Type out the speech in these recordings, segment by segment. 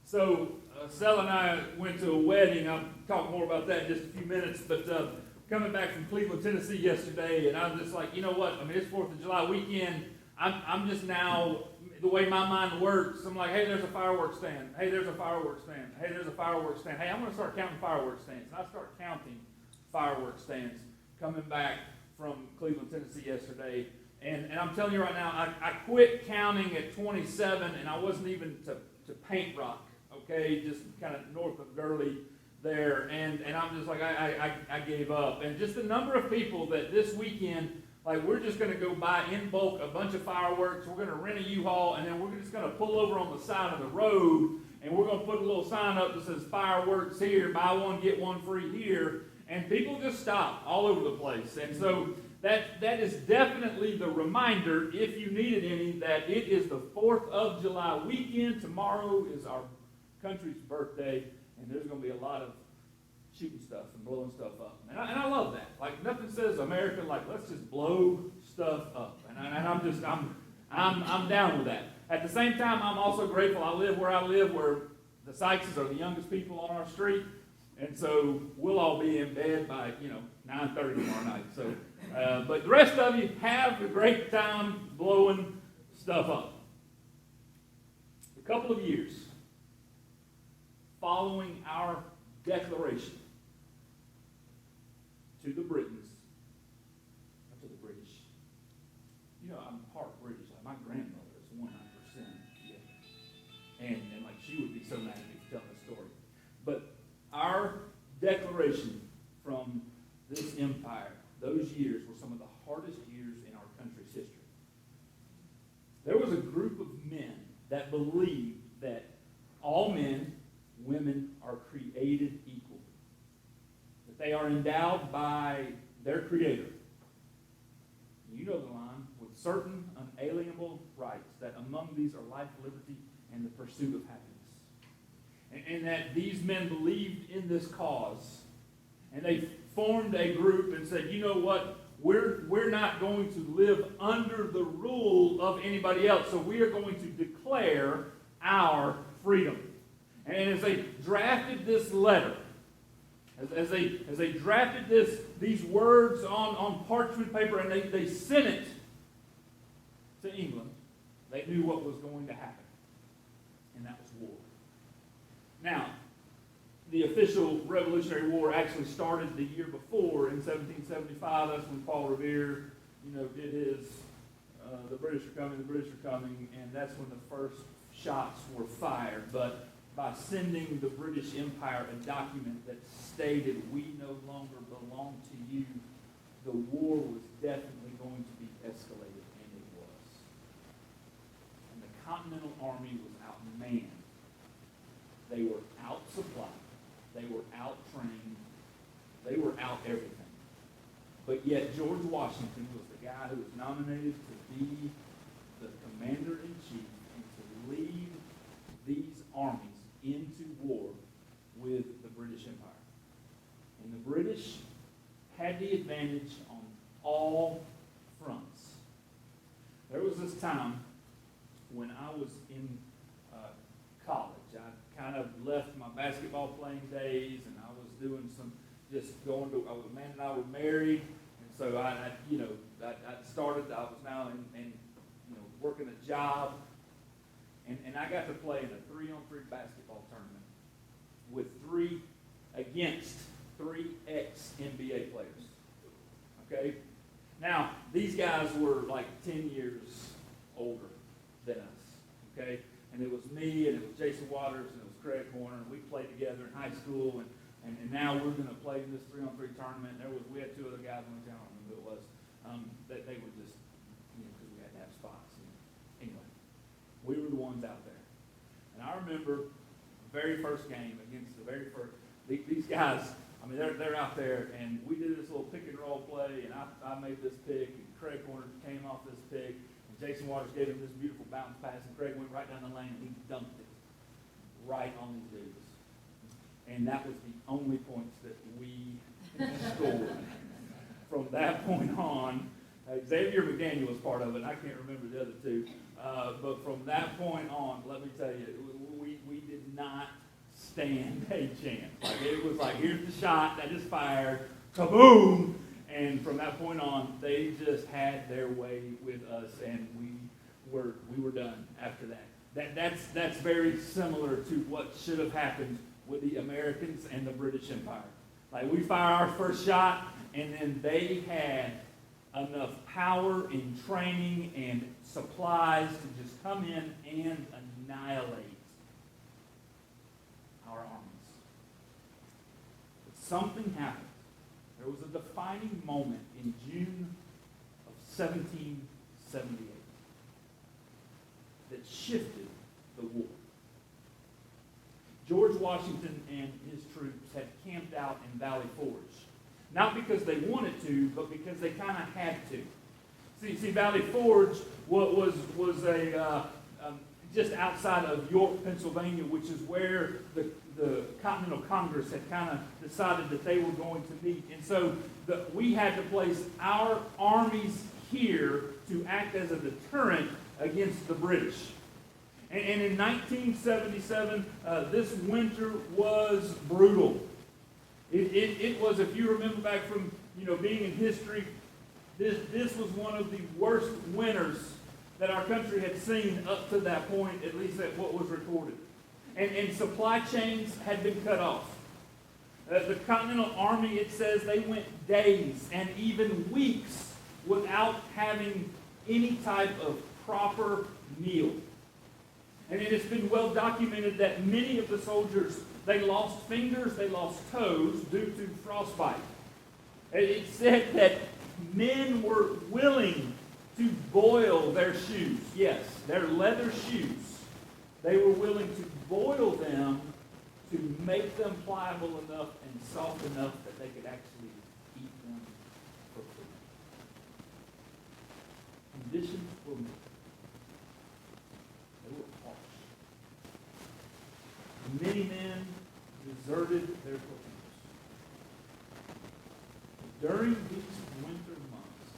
So, Sel and I went to a wedding. I'll talk more about that in just a few minutes. But coming back from Cleveland, Tennessee yesterday, and I'm just like, you know what? I mean, it's 4th of July weekend. I'm just now, the way my mind works, I'm like, hey, there's a fireworks stand. Hey, there's a fireworks stand. Hey, there's a fireworks stand. Hey, I'm going to start counting fireworks stands. And I start counting fireworks stands coming back from Cleveland, Tennessee yesterday. And I'm telling you right now, I quit counting at 27, and I wasn't even to Paint Rock, okay, just kind of north of Gurley there. And I'm just like, I gave up. And just the number of people that this weekend, like, we're just going to go buy in bulk a bunch of fireworks. We're going to rent a U-Haul, and then we're just going to pull over on the side of the road, and we're going to put a little sign up that says fireworks here, buy one, get one free here. And people just stop all over the place. And so that is definitely the reminder, if you needed any, that it is the 4th of July weekend. Tomorrow is our country's birthday, and there's going to be a lot of shooting stuff and blowing stuff up. And I love that. Like, nothing says America like, let's just blow stuff up. And I'm down with that. At the same time, I'm also grateful I live, where the Sykes are the youngest people on our street. And so we'll all be in bed by, 9:30 tomorrow night. So, but the rest of you, have a great time blowing stuff up. A couple of years following our declaration to the Britons, or to the British. I'm part British. Like, my grandmother is 100%. Yeah. And like, she would be so mad at me for telling this story. But our declaration from this empire, those years were some of the hardest years in our country's history. There was a group of men that believed that all men, women are created equal, that they are endowed by their Creator. You know the line, with certain unalienable rights, that among these are life, liberty, and the pursuit of happiness. And that these men believed in this cause, and they formed a group and said, you know what, we're not going to live under the rule of anybody else, so we are going to declare our freedom. And as they drafted this letter, as they drafted these words on parchment paper, and they sent it to England, they knew what was going to happen, and that was war. Now, the official Revolutionary War actually started the year before in 1775. That's when Paul Revere, did his "The British are coming," and that's when the first shots were fired. But by sending the British Empire a document that stated, "We no longer belong to you," the war was definitely going to be escalated, and it was. And the Continental Army was outmanned. They were out-supplied. They were out-trained. They were out everything. But yet George Washington was the guy who was nominated to be the commander-in-chief and to lead these armies into war with the British Empire. And the British had the advantage on all fronts. There was this time when I was in college. I kind of left my basketball playing days, and I was doing some, Amanda and I were married, and so I started, I was now in working a job, and I got to play in a 3-on-3 basketball tournament against three ex-NBA players. Okay? Now, these guys were like 10 years older than us. Okay? And it was me, and it was Jason Waters, and it was Craig Horner, and we played together in high school, and now we're going to play in this 3-on-3 tournament. We had two other guys on the town, I don't remember who it was, that they were just, because we had to have spots. Anyway, we were the ones out there. And I remember the very first game against these guys, they're out there, and we did this little pick and roll play, and I made this pick, and Craig Horner came off this pick, Jason Waters gave him this beautiful bounce pass, and Craig went right down the lane, and he dunked it right on these dudes. And that was the only points that we scored. From that point on, Xavier McDaniel was part of it. I can't remember the other two. But from that point on, let me tell you, we did not stand a chance. Like, it was like, here's the shot that is fired, kaboom! And from that point on, they just had their way with us, and we were done after that. That's very similar to what should have happened with the Americans and the British Empire. Like, we fire our first shot, and then they had enough power and training and supplies to just come in and annihilate our armies. But something happened. There was a defining moment in June of 1778 that shifted the war. George Washington and his troops had camped out in Valley Forge. Not because they wanted to, but because they kind of had to. See, Valley Forge was just outside of York, Pennsylvania, which is where the Continental Congress had kind of decided that they were going to meet. And so we had to place our armies here to act as a deterrent against the British. And in 1977, this winter was brutal. It was, if you remember back from being in history, this was one of the worst winters that our country had seen up to that point, at least at what was recorded. And supply chains had been cut off. The Continental Army, it says, they went days and even weeks without having any type of proper meal. And it has been well documented that many of the soldiers, they lost fingers, they lost toes due to frostbite. It said that men were willing to boil their shoes. Yes, their leather shoes. They were willing to boil them to make them pliable enough and soft enough that they could actually eat them for food. Conditions were harsh. Many men deserted their platoons. During these winter months,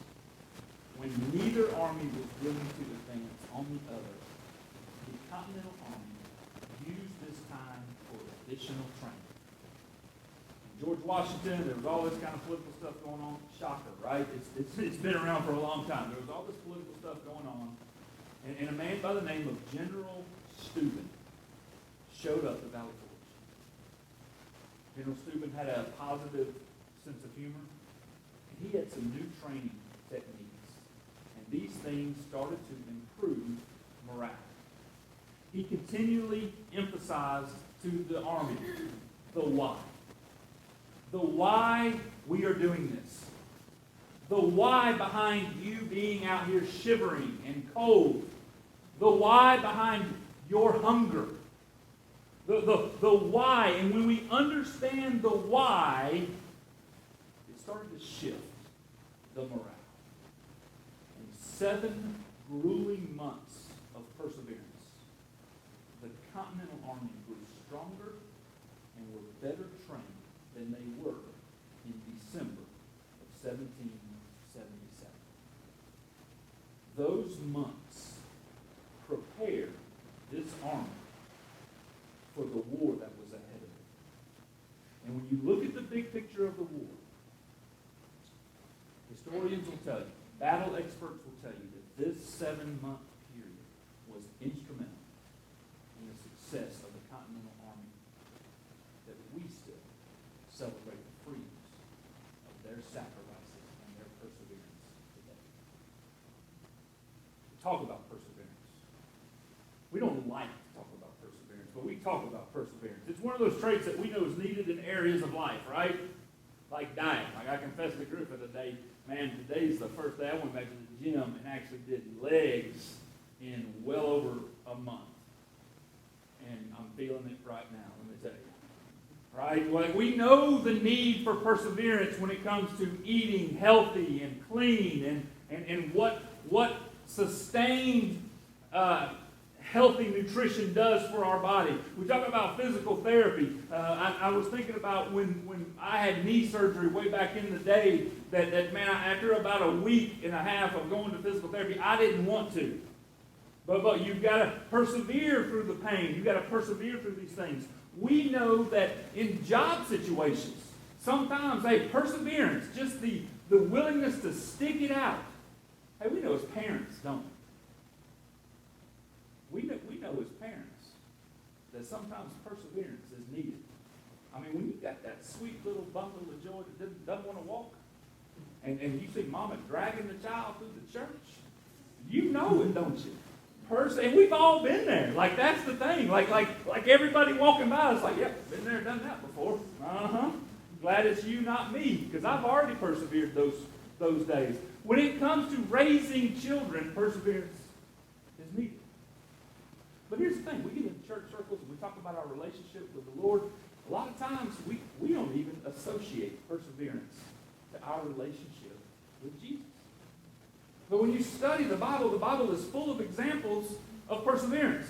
when neither army was willing to advance on the other, the Continental Army used this time for additional training. George Washington, there was all this kind of political stuff going on. Shocker, right? It's been around for a long time. There was all this political stuff going on. And a man by the name of General Steuben showed up at Valley Forge. General Steuben had a positive sense of humor, and he had some new training techniques. And these things started to improve morale. He continually emphasized to the army the why. The why we are doing this. The why behind you being out here shivering and cold. The why behind your hunger. The why. And when we understand the why, it started to shift the morale. In 7 grueling months of perseverance, the Continental Army grew stronger and were better trained than they were in December of 1777. Those months prepared this army for the war that was ahead of it. And when you look at the big picture of the war, historians will tell you, battle experts will tell you that this 7-month period was instrumental in the success of the Continental Army, that we still celebrate the freedoms of their sacrifices and their perseverance today. We talk about perseverance. We don't like to talk about perseverance, but we talk about perseverance. It's one of those traits that we know is needed in areas of life, right? Like diet. Like I confessed to Griffin today, man, today's the first day I went back to the gym and actually did legs in well over a month. And I'm feeling it right now, let me tell you. Right? Like we know the need for perseverance when it comes to eating healthy and clean and what sustained healthy nutrition does for our body. We talk about physical therapy. I was thinking about when I had knee surgery way back in the day, that man, after about a week and a half of going to physical therapy, I didn't want to. But you've got to persevere through the pain. You've got to persevere through these things. We know that in job situations, sometimes, perseverance, just the willingness to stick it out. Hey, we know as parents, don't we? We know as parents that sometimes perseverance is needed. I mean, when you got that sweet little bundle of joy that doesn't want to walk, and you see mama dragging the child through the church, you know it, don't you? And we've all been there. Like, that's the thing. Like everybody walking by is like, yep, been there, done that before. Glad it's you, not me, because I've already persevered those days. When it comes to raising children, perseverance is needed. But here's the thing. We get in church circles and we talk about our relationship with the Lord. A lot of times we don't even associate perseverance to our relationship with Jesus. But when you study the Bible is full of examples of perseverance.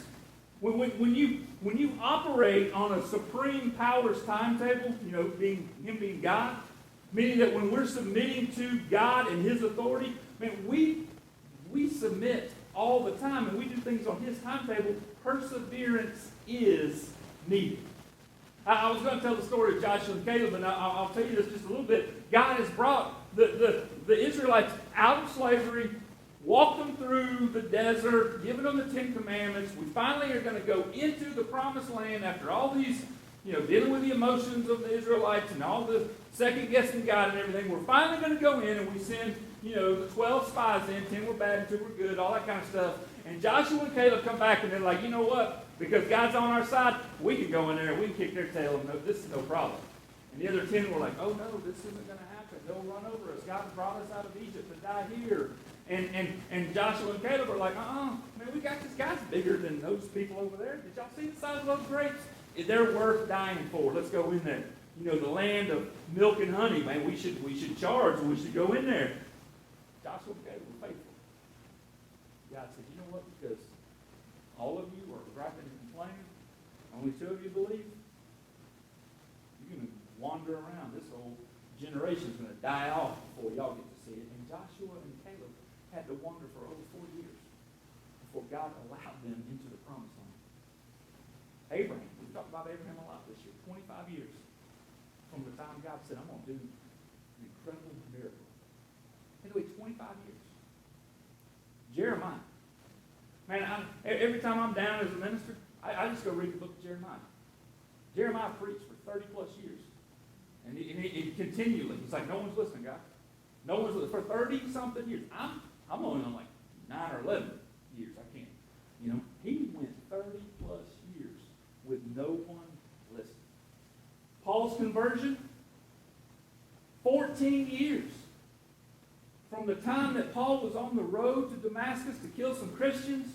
When you operate on a supreme powers timetable, Him being God, meaning that when we're submitting to God and His authority, man, we submit all the time and we do things on His timetable. Perseverance is needed. I was going to tell the story of Joshua and Caleb, and I'll tell you this just a little bit. God has brought the Israelites out of slavery, walked them through the desert, given them the Ten Commandments. We finally are going to go into the Promised Land after all these, dealing with the emotions of the Israelites and all the second-guessing God and everything. We're finally going to go in and we send, the 12 spies in. 10 were bad and 2 were good, all that kind of stuff. And Joshua and Caleb come back and they're like, you know what? Because God's on our side, we can go in there and we can kick their tail and this is no problem. And the other 10 were like, oh no, this isn't going to happen. They'll run over us. God brought us out of Egypt to die here. And Joshua and Caleb are like, man, we got this guy's bigger than those people over there. Did y'all see the size of those grapes? They're worth dying for. Let's go in there. The land of milk and honey, man, we should charge and we should go in there. Joshua and Caleb were faithful. God said, you know what? Because all of you are griping and complaining, only 2 of you believe, you're going to wander around. This whole generation is going to die off before y'all get to see it. And Joshua and Caleb had to wander for over 4 years before God allowed them into the Promised Land. Abraham, we've talked about Abraham a lot this year, 25 years from the time God said, I'm going to do an incredible miracle. Had to wait 25 years. Jeremiah. Man, every time I'm down as a minister, I just go read the book of Jeremiah. Jeremiah preached for 30 plus years. And he continually, he's like, no one's listening, God. No one's listening. For 30-something years. I'm only on like 9 or 11 years. I can't. He went 30 plus years with no one listening. Paul's conversion, 14 years. From the time that Paul was on the road to Damascus to kill some Christians,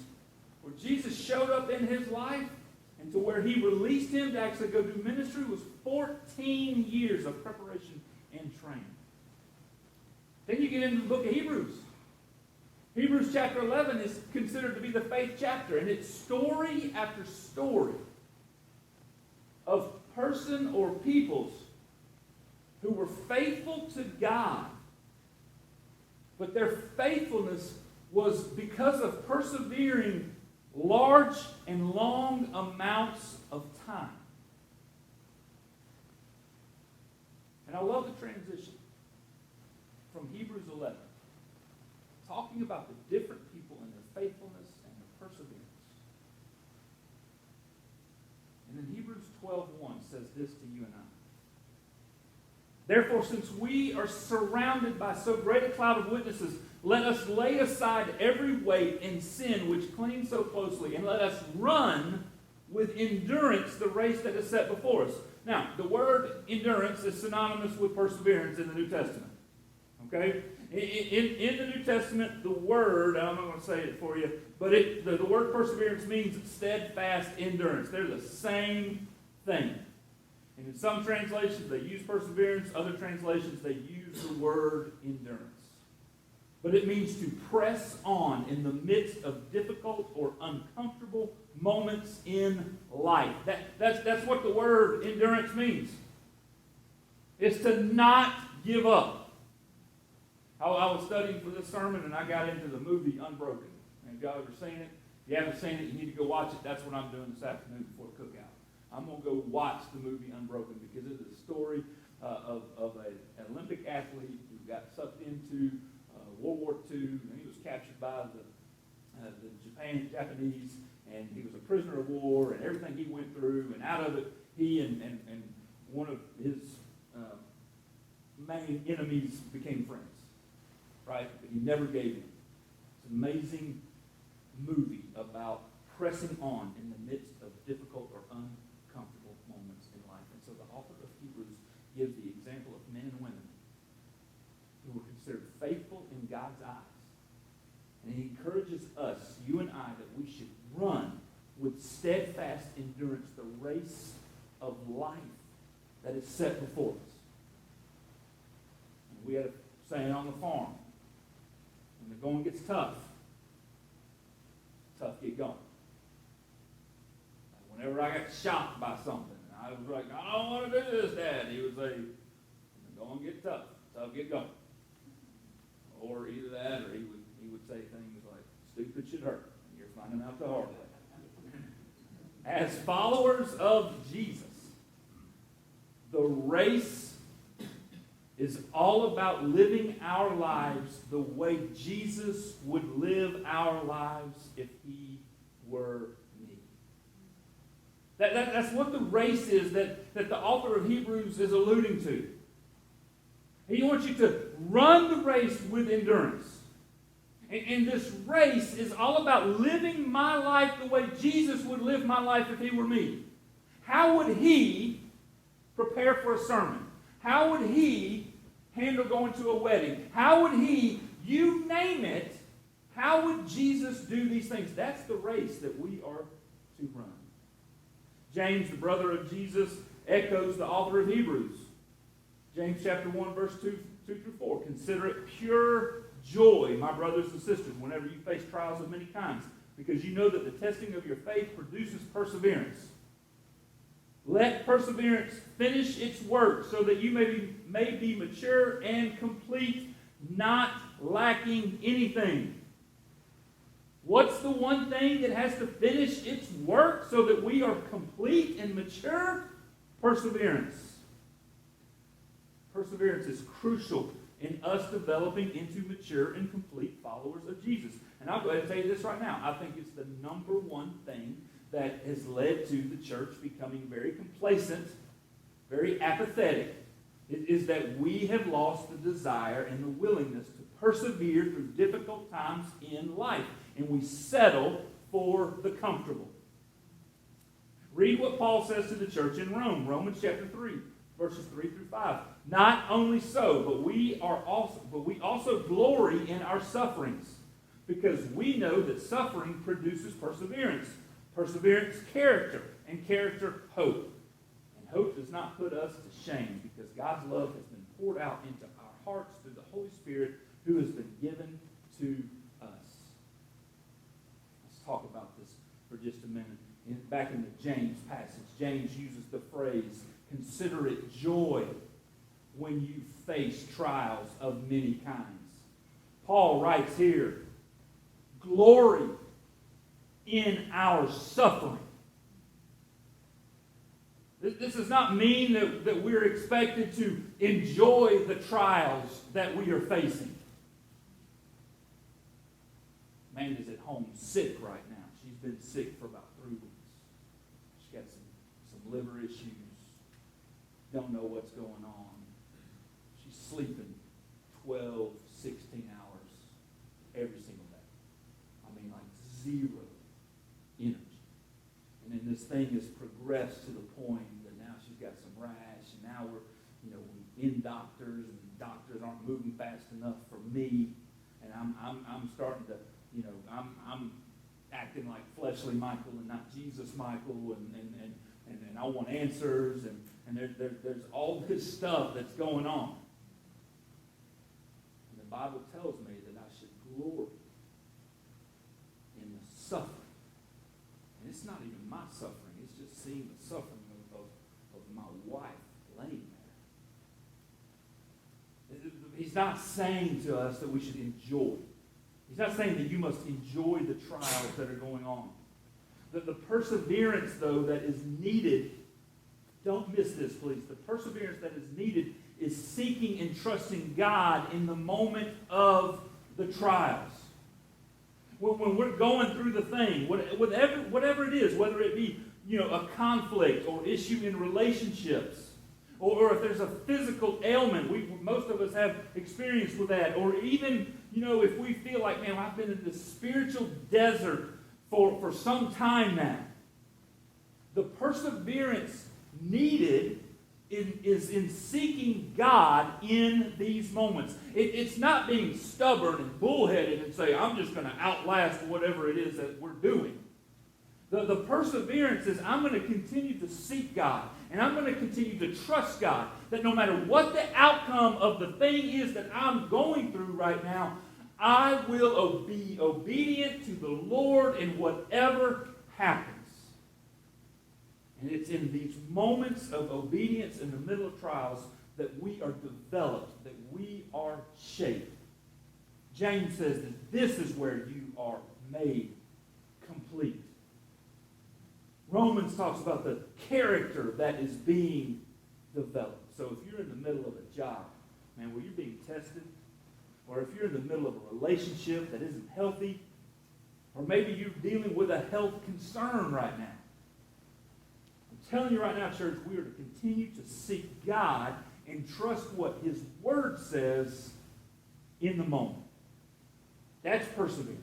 where Jesus showed up in his life, and to where He released him to actually go do ministry, was 14 years of preparation and training. Then you get into the book of Hebrews. Hebrews chapter 11 is considered to be the faith chapter, and it's story after story of person or peoples who were faithful to God, but their faithfulness was because of persevering large and long amounts of time. And I love the transition from Hebrews 11, talking about the different people and their faithfulness and their perseverance. And then Hebrews 12:1 says this to you and I. Therefore, since we are surrounded by so great a cloud of witnesses, let us lay aside every weight and sin which clings so closely, and let us run with endurance the race that is set before us. Now, the word endurance is synonymous with perseverance in the New Testament. Okay? In the New Testament, the word, I'm not going to say it for you, but the word perseverance means steadfast endurance. They're the same thing. And in some translations, they use perseverance. Other translations, they use the word endurance. but it means to press on in the midst of difficult or uncomfortable moments in life. That's what the word endurance means. It's to not give up. I was studying for this sermon, and I got into the movie Unbroken. Have y'all ever seen it? If you haven't seen it, you need to go watch it. That's what I'm doing this afternoon before the cookout. I'm going to go watch the movie Unbroken because it's a story of an Olympic athlete who got sucked into World War II, and he was captured by the Japanese, and he was a prisoner of war, and everything he went through, and out of it, he and one of his main enemies became friends, right? But he never gave in. It's an amazing movie about pressing on in the midst of difficult or uncomfortable moments in life. And so the author of Hebrews gives the example of men and women who were considered faithful in God's eyes. And he encourages us, you and I, that we should run with steadfast endurance the race of life that is set before us. And we had a saying on the farm, when the going gets tough get going. Whenever I got shocked by something, I was like, I don't want to do this, Dad. He would say, go and get tough get going. Or either that, or he would say things like, stupid should hurt. And you're finding out the hard way. As followers of Jesus, the race is all about living our lives the way Jesus would live our lives if he were me. That's what the race is that the author of Hebrews is alluding to. He wants you to run the race with endurance. And this race is all about living my life the way Jesus would live my life if he were me. How would he prepare for a sermon? How would he handle going to a wedding? How would he, you name it, how would Jesus do these things? That's the race that we are to run. James, the brother of Jesus, echoes the author of Hebrews. James chapter 1, verse 2 through 4. Consider it pure joy, my brothers and sisters, whenever you face trials of many kinds, because you know that the testing of your faith produces perseverance. Let perseverance finish its work so that you may be mature and complete, not lacking anything. What's the one thing that has to finish its work so that we are complete and mature? Perseverance. Perseverance is crucial in us developing into mature and complete followers of Jesus. And I'll go ahead and tell you this right now. I think it's the number one thing that has led to the church becoming very complacent, very apathetic, is that we have lost the desire and the willingness to persevere through difficult times in life. And we settle for the comfortable. Read what Paul says to the church in Rome, Romans chapter 3, verses 3 through 5. Not only so, but we also glory in our sufferings, because we know that suffering produces perseverance. Perseverance, character, and character, hope. And hope does not put us to shame, because God's love has been poured out into our hearts through the Holy Spirit who has been given to us. Let's talk about this for just a minute. Back in the James passage, James uses the phrase, consider it joy when you face trials of many kinds. Paul writes here, glory in our suffering. This does not mean that we're expected to enjoy the trials that we are facing. Amanda's at home sick right now. She's been sick for about 3 weeks. She's got some liver issues. Don't know what's going on. She's sleeping 12, 16 hours every single day. I mean, like zero energy. And then this thing has progressed to the point that now she's got some rash, and now we're in doctors, and doctors aren't moving fast enough for me, and I'm starting to, I'm acting like fleshly Michael and not Jesus Michael, and I want answers, and there's all this stuff that's going on. And the Bible tells me that I glory in the suffering. And it's not even my suffering. It's just seeing the suffering of my wife laying there. He's not saying to us that we should enjoy. He's not saying that you must enjoy the trials that are going on. The perseverance, though, that is needed, don't miss this, please. The perseverance that is needed is seeking and trusting God in the moment of the trials. When we're going through the thing, whatever it is, whether it be a conflict or issue in relationships, or if there's a physical ailment, most of us have experience with that, or even if we feel like, man, I've been in this spiritual desert for some time now. The perseverance needed is in seeking God in these moments. It's not being stubborn and bullheaded and say, I'm just going to outlast whatever it is that we're doing. The perseverance is, I'm going to continue to seek God, and I'm going to continue to trust God, that no matter what the outcome of the thing is that I'm going through right now, I will be obedient to the Lord in whatever happens. And it's in these moments of obedience in the middle of trials that we are developed, that we are shaped. James says that this is where you are made complete. Romans talks about the character that is being developed. So if you're in the middle of a job, man, where you're being tested, or if you're in the middle of a relationship that isn't healthy, or maybe you're dealing with a health concern right now, I'm telling you right now, church, we are to continue to seek God and trust what His Word says in the moment. That's perseverance.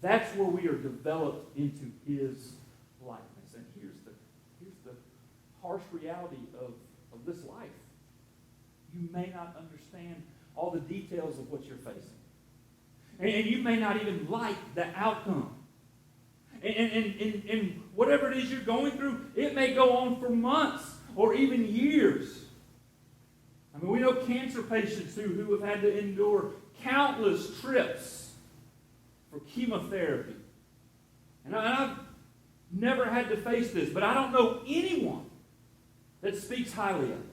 That's where we are developed into His likeness. And here's the harsh reality of this life. You may not understand all the details of what you're facing. And you may not even like the outcome. And whatever it is you're going through, it may go on for months or even years. I mean, we know cancer patients who have had to endure countless trips for chemotherapy. And I've never had to face this, but I don't know anyone that speaks highly of it.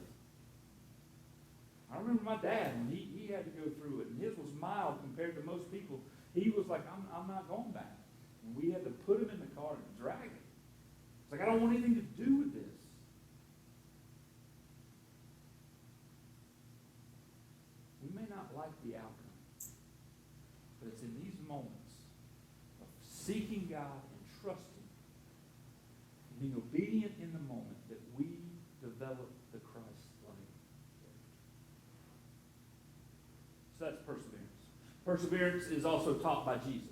I remember my dad, when he had to go through it, and his was mild compared to most people. He was like, I'm not going back. And we had to put him in the car and drag him. It's like, I don't want anything to do with this. We may not like the outcome, but it's in these moments of seeking God and trusting, and being obedient in the moment, that we develop the Christ-like character. So that's perseverance. Perseverance is also taught by Jesus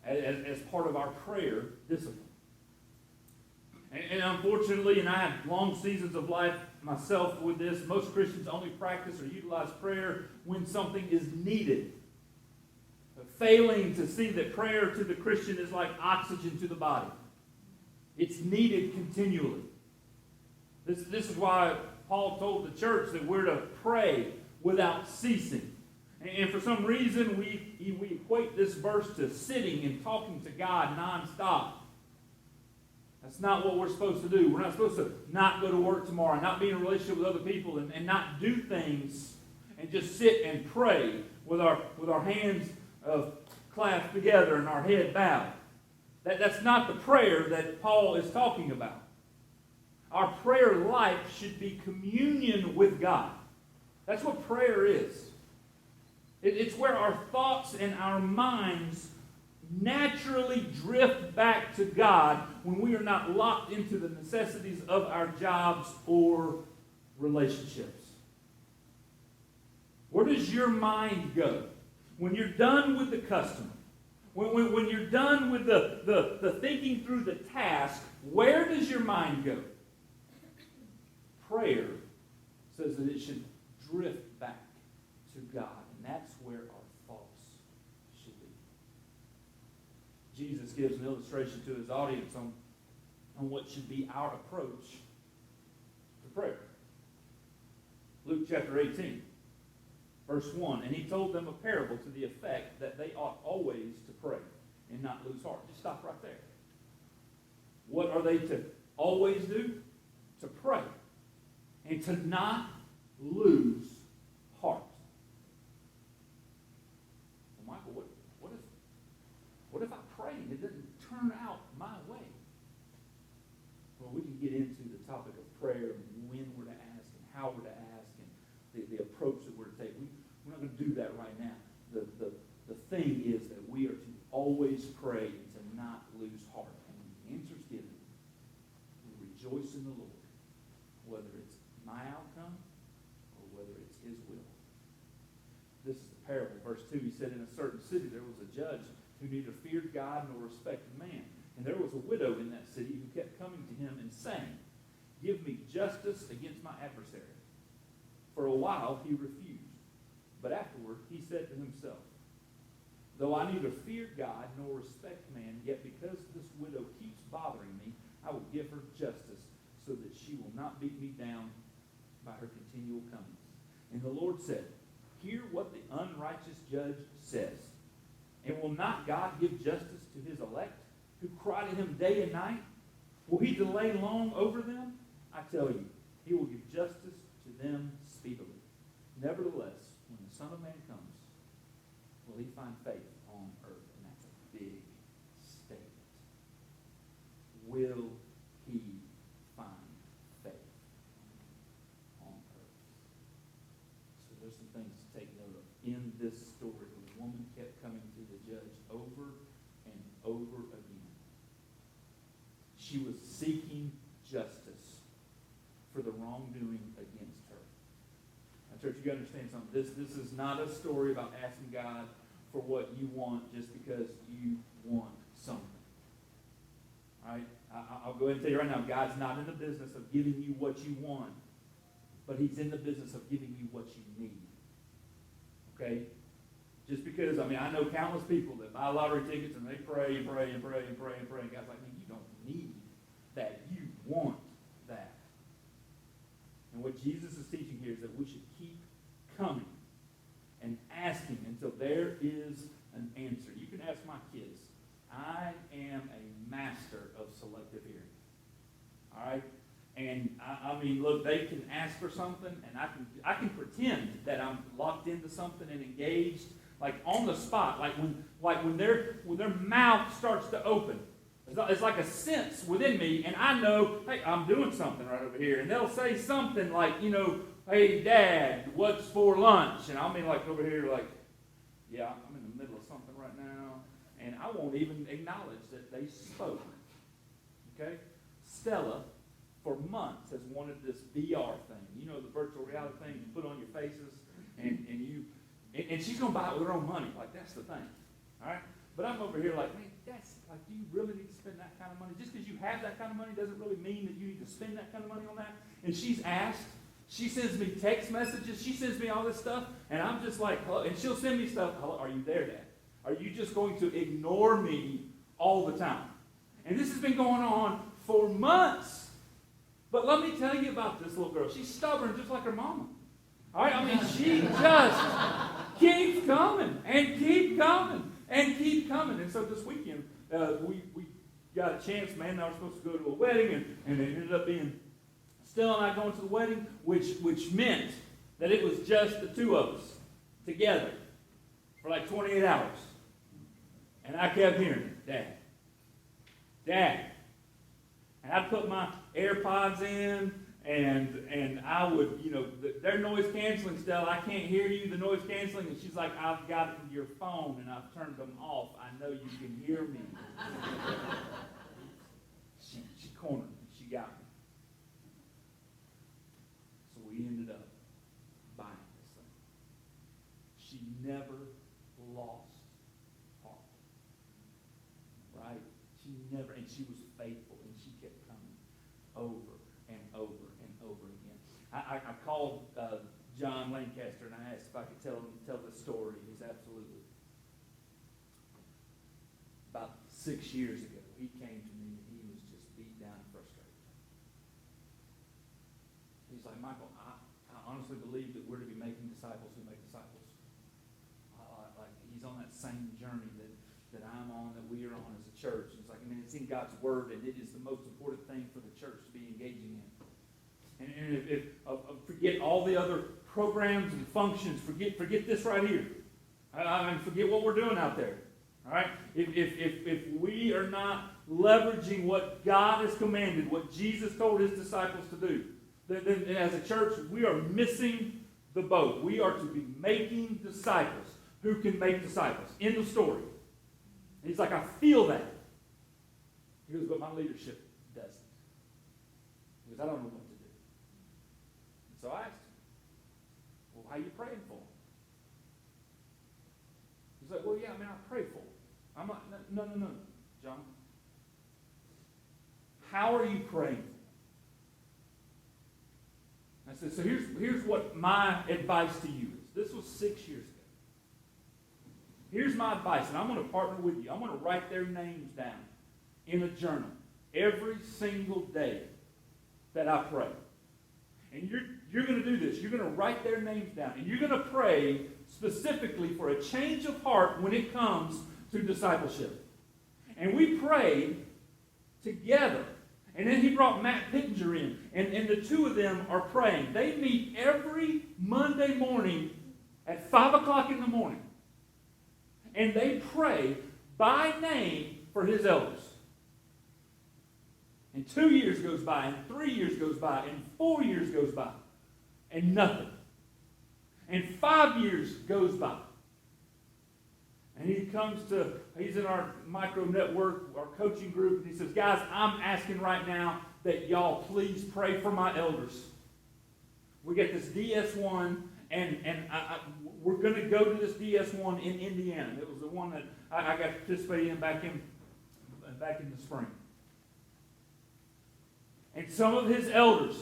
as part of our prayer discipline. And unfortunately, and I have long seasons of life myself with this, most Christians only practice or utilize prayer when something is needed. Failing to see that prayer to the Christian is like oxygen to the body. It's needed continually. This is why Paul told the church that we're to pray without ceasing. And for some reason, we equate this verse to sitting and talking to God nonstop. That's not what we're supposed to do. We're not supposed to not go to work tomorrow, not be in a relationship with other people, and not do things and just sit and pray with our hands clasped together and our head bowed. That's not the prayer that Paul is talking about. Our prayer life should be communion with God. That's what prayer is. It's where our thoughts and our minds naturally drift back to God when we are not locked into the necessities of our jobs or relationships. Where does your mind go? When you're done with the customer, when you're done with the thinking through the task, where does your mind go? Prayer says that it should drift back to God, and that's where our thoughts should be. Jesus gives an illustration to his audience on what should be our approach to prayer. Luke chapter 18. Verse 1, and he told them a parable to the effect that they ought always to pray and not lose heart. Just stop right there. What are they to always do? To pray. And to not lose heart. Well, Michael, what if I pray and it doesn't turn out my way? Well, we can get into the topic of prayer and when we're to ask and how we're to ask and the approach that we're to take. We're not going to do that right now. The thing is that we are to always pray and to not lose heart. And when the answer is given, we rejoice in the Lord, whether it's my outcome or whether it's his will. This is the parable. Verse 2, he said, in a certain city there was a judge who neither feared God nor respected man. And there was a widow in that city who kept coming to him and saying, give me justice against my adversary. For a while he refused. But afterward he said to himself, though I neither fear God nor respect man, yet because this widow keeps bothering me, I will give her justice so that she will not beat me down by her continual coming. And the Lord said, hear what the unrighteous judge says. And will not God give justice to his elect, who cry to him day and night? Will he delay long over them? I tell you, he will give justice to them speedily. Nevertheless, when the Son of Man comes, will he find faith on earth? And that's a big statement. Will he find faith on earth? So there's some things to take note of. In this story, the woman kept coming to the judge over and over again. She was seeking justice for the wrongdoing against her. Now, church, you got to understand something. This is not a story about asking God for what you want just because you want something. All right? I'll go ahead and tell you right now, God's not in the business of giving you what you want, but he's in the business of giving you what you need. Okay? Just because, I know countless people that buy lottery tickets and they pray and pray and pray and pray and pray, and God's like, man, you don't need that. You want that. And what Jesus is teaching here is that we should keep coming and asking until there is an answer. You can ask my kids. I am a master of selective hearing. All right? And look, they can ask for something, and I can pretend that I'm locked into something and engaged, like on the spot, like when their mouth starts to open. It's like a sense within me, and I know, hey, I'm doing something right over here. And they'll say something like, hey, Dad, what's for lunch? And I'll be like over here like, yeah, I'm in the middle of something right now. And I won't even acknowledge that they spoke. Okay? Stella, for months, has wanted this VR thing. The virtual reality thing you put on your faces, and she's going to buy it with her own money. Like, that's the thing. All right? But I'm over here like, man, do you really need to spend that kind of money? Just because you have that kind of money doesn't really mean that you need to spend that kind of money on that. And she's asked. She sends me text messages. She sends me all this stuff. And I'm just like, hello. And she'll send me stuff. Hello, are you there, Dad? Are you just going to ignore me all the time? And this has been going on for months. But let me tell you about this little girl. She's stubborn just like her mama. All right? She just keeps coming and keep coming and keep coming. And so this weekend, we got a chance. Man, I was supposed to go to a wedding, and it ended up being Stella and I going to the wedding, which meant that it was just the two of us together for like 28 hours. And I kept hearing it, Dad, Dad. And I'd put my AirPods in, and I would, they're noise canceling, Stella. I can't hear you, the noise canceling. And she's like, I've got your phone, and I've turned them off. I know you can hear me. She cornered me. She got me. So we ended up buying this thing. She never lost heart. Right? She never, and she was faithful, and she kept coming over and over and over again. I called John Lancaster, and I asked if I could tell the story. He's absolutely. About 6 years ago, he came to me, and he was just beat down and frustrated. He's like, Michael, I honestly believe that we're to be making disciples who make disciples. same journey that I'm on, that we are on as a church. It's like, it's in God's Word, and it is the most important thing for the church to be engaging in. And if forget all the other programs and functions, forget this right here. Forget what we're doing out there. All right? If we are not leveraging what God has commanded, what Jesus told his disciples to do, then as a church, we are missing the boat. We are to be making disciples who can make disciples. In the story. And he's like, I feel that. He goes, but my leadership doesn't. He goes, I don't know what to do. And so I asked him, well, how are you praying for him? He's like, well, yeah, I pray for him. I'm like, no, John. How are you praying for him? I said, so here's what my advice to you is. This was 6 years ago. Here's my advice, and I'm going to partner with you. I'm going to write their names down in a journal every single day that I pray. And you're going to do this. You're going to write their names down, and you're going to pray specifically for a change of heart when it comes to discipleship. And we prayed together. And then he brought Matt Pittenger in, and the two of them are praying. They meet every Monday morning at 5 o'clock in the morning. And they pray by name for his elders. And 2 years goes by, and 3 years goes by, and 4 years goes by, and nothing. And 5 years goes by. And he's in our micro network, our coaching group, and he says, guys, I'm asking right now that y'all please pray for my elders. We get this DS1, and we're going to go to this DS1 in Indiana. It was the one that I got to participate in back in the spring. And some of his elders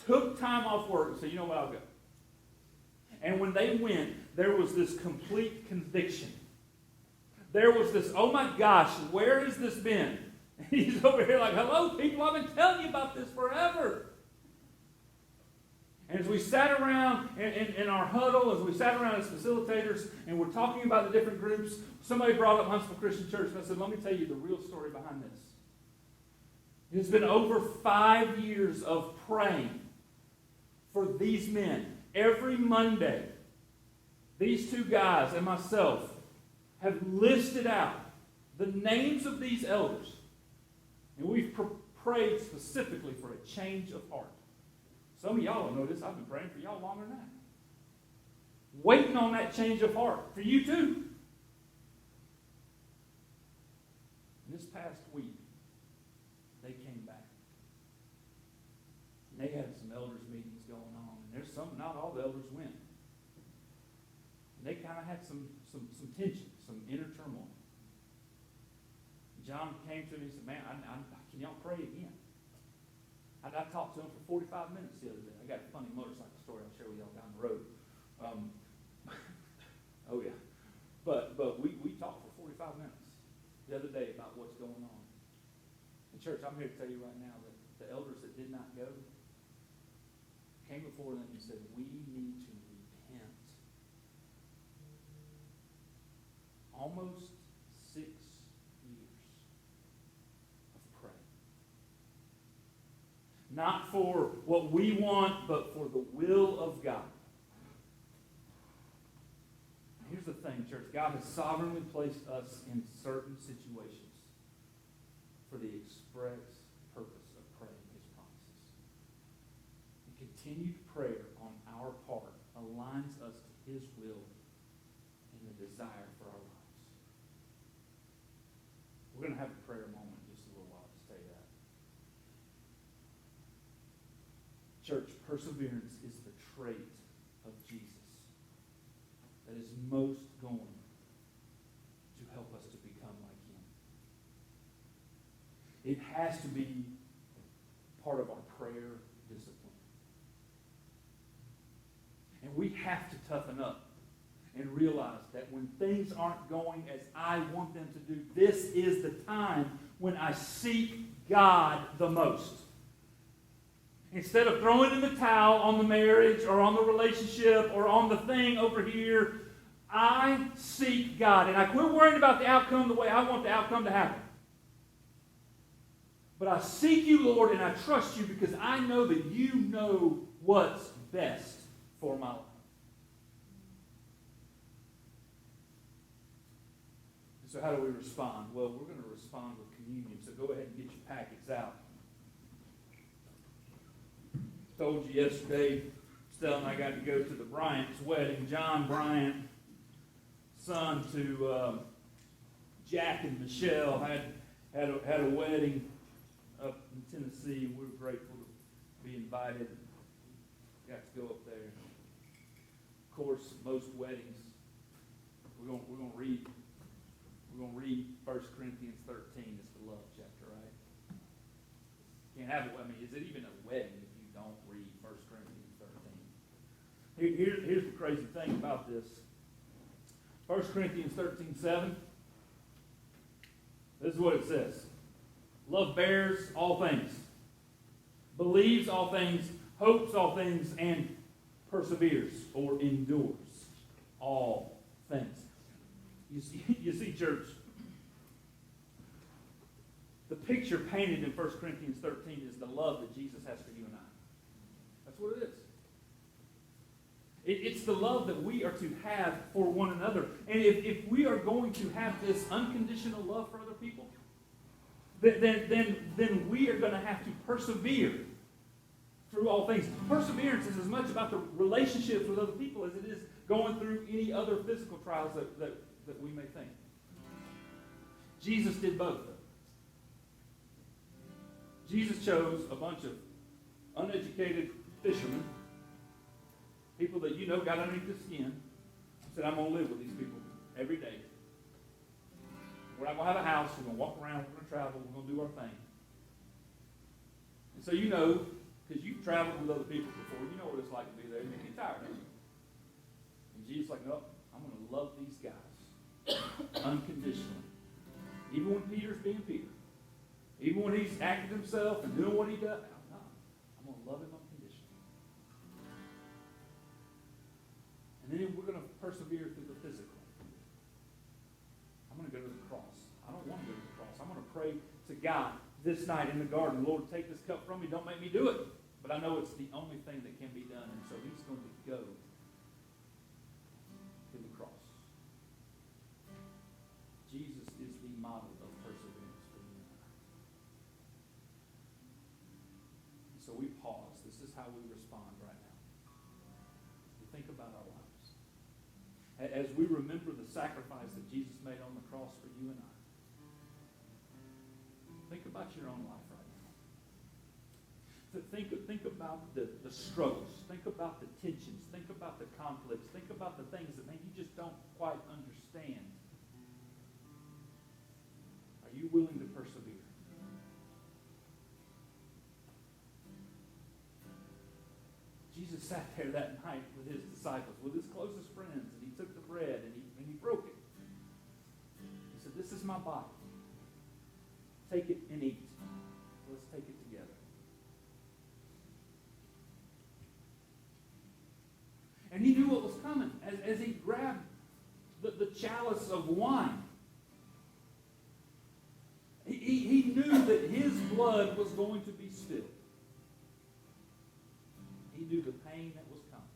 took time off work and said, you know what, I'll go. And when they went, there was this complete conviction. There was this, oh my gosh, where has this been? And he's over here like, hello people, I've been telling you about this forever. And as we sat around in our huddle, as we sat around as facilitators, and we're talking about the different groups, somebody brought up Huntsville Christian Church, and I said, let me tell you the real story behind this. It's been over 5 years of praying for these men. Every Monday, these two guys and myself have listed out the names of these elders. And we've prayed specifically for a change of heart. Some of y'all don't know this. I've been praying for y'all longer than that. Waiting on that change of heart for you too. This past week, they came back. And they had some elders meetings going on. And there's some, not all the elders went. And they kind of had some tension, some inner turmoil. John came to me and said, man, can y'all pray again? I talked to him for 45 minutes the other day. I got a funny motorcycle story I'll share with y'all down the road. Oh yeah. But we talked for 45 minutes the other day about what's going on. And church, I'm here to tell you right now that the elders that did not go came before them and said, we need to repent. Almost 6 years of praying. Not for what we want, but for the will of God. Here's the thing, church. God has sovereignly placed us in certain situations for the express purpose of praying his promises. And continued prayer on our part aligns us to his will and the desire for our lives. We're going to have a prayer moment in just a little while, just tell you that. Church, perseverance is the trait of Jesus that is most going to help us to become like him. It has to be part of our prayer discipline. And we have to toughen up and realize that when things aren't going as I want them to do, this is the time when I seek God the most. Instead of throwing in the towel on the marriage or on the relationship or on the thing over here, I seek God. And I quit worrying about the outcome the way I want the outcome to happen. But I seek you, Lord, and I trust you because I know that you know what's best for my life. So how do we respond? Well, we're going to respond with communion. So go ahead and get your packets out. Told you yesterday, Stella and I got to go to the Bryant's wedding. John Bryant, son to Jack and Michelle, had a wedding up in Tennessee. We were grateful to be invited. Got to go up there. Of course, most weddings, we're going to read 1 Corinthians 13. It's the love chapter, right? Can't have it. I mean, is it even a wedding if you don't read 1 Corinthians 13? Here's the crazy thing about this. 1 Corinthians 13:7. This is what it says. Love bears all things, believes all things, hopes all things, and perseveres or endures all things. You see, church, the picture painted in 1 Corinthians 13 is the love that Jesus has for you and I. That's what it is. It's the love that we are to have for one another. And if we are going to have this unconditional love for other people, then we are going to have to persevere through all things. Perseverance is as much about the relationships with other people as it is going through any other physical trials that we may think. Jesus did both. Jesus chose a bunch of uneducated fishermen, people that you know got underneath the skin, and said, I'm going to live with these people every day. We're not going to have a house. We're going to walk around. We're going to travel. We're going to do our thing. And so you know, because you've traveled with other people before, you know what it's like to be there. You get tired of it. And Jesus is like, no, I'm going to love these guys unconditionally. Even when Peter's being Peter. Even when he's acting himself and doing what he does. No, I'm going to love him unconditionally. And then we're going to persevere through the physical. I'm going to go to the cross. I don't want to go to the cross. I'm going to pray to God this night in the garden. Lord, take this cup from me. Don't make me do it. But I know it's the only thing that can be done. And so he's going to go to the cross. Jesus is the model of perseverance for you and I. And so we pause. This is how we respond right now. We think about our lives. As we remember the sacrifice that Jesus made on the cross for you and I. Think about your own life right now. Think about the struggles. Think about the tensions. Think about the conflicts. Think about the things that maybe you just don't quite understand. Are you willing to persevere? Jesus sat there that night with his disciples, with his closest friends, and he took the bread and he broke it. He said, this is my body. Take it and eat. Let's take it together. And he knew what was coming as he grabbed the chalice of wine. He knew that his blood was going to be spilled. He knew the pain that was coming.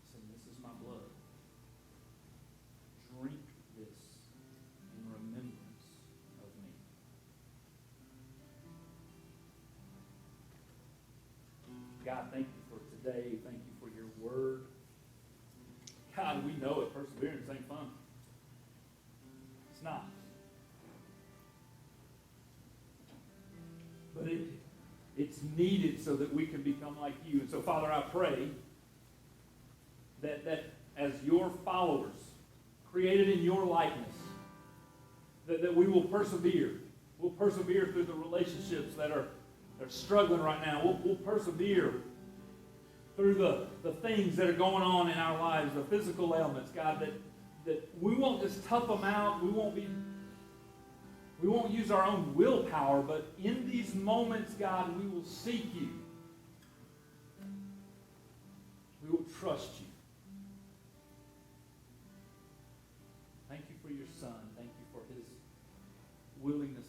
He said, this is my blood. Drink this in remembrance of me. God, thank you for today. Thank you for your word. God, we know it. Perseverance ain't fun. It's not. But it's needed so that we can become like you. And so, Father, I pray that as your followers, created in your likeness, that we will persevere. We'll persevere through the relationships that are struggling right now. We'll persevere through the things that are going on in our lives, the physical ailments, God, that we won't just tough them out. We won't use our own willpower, but in these moments, God, we will seek you. We will trust you. Thank you for your Son. Thank you for his willingness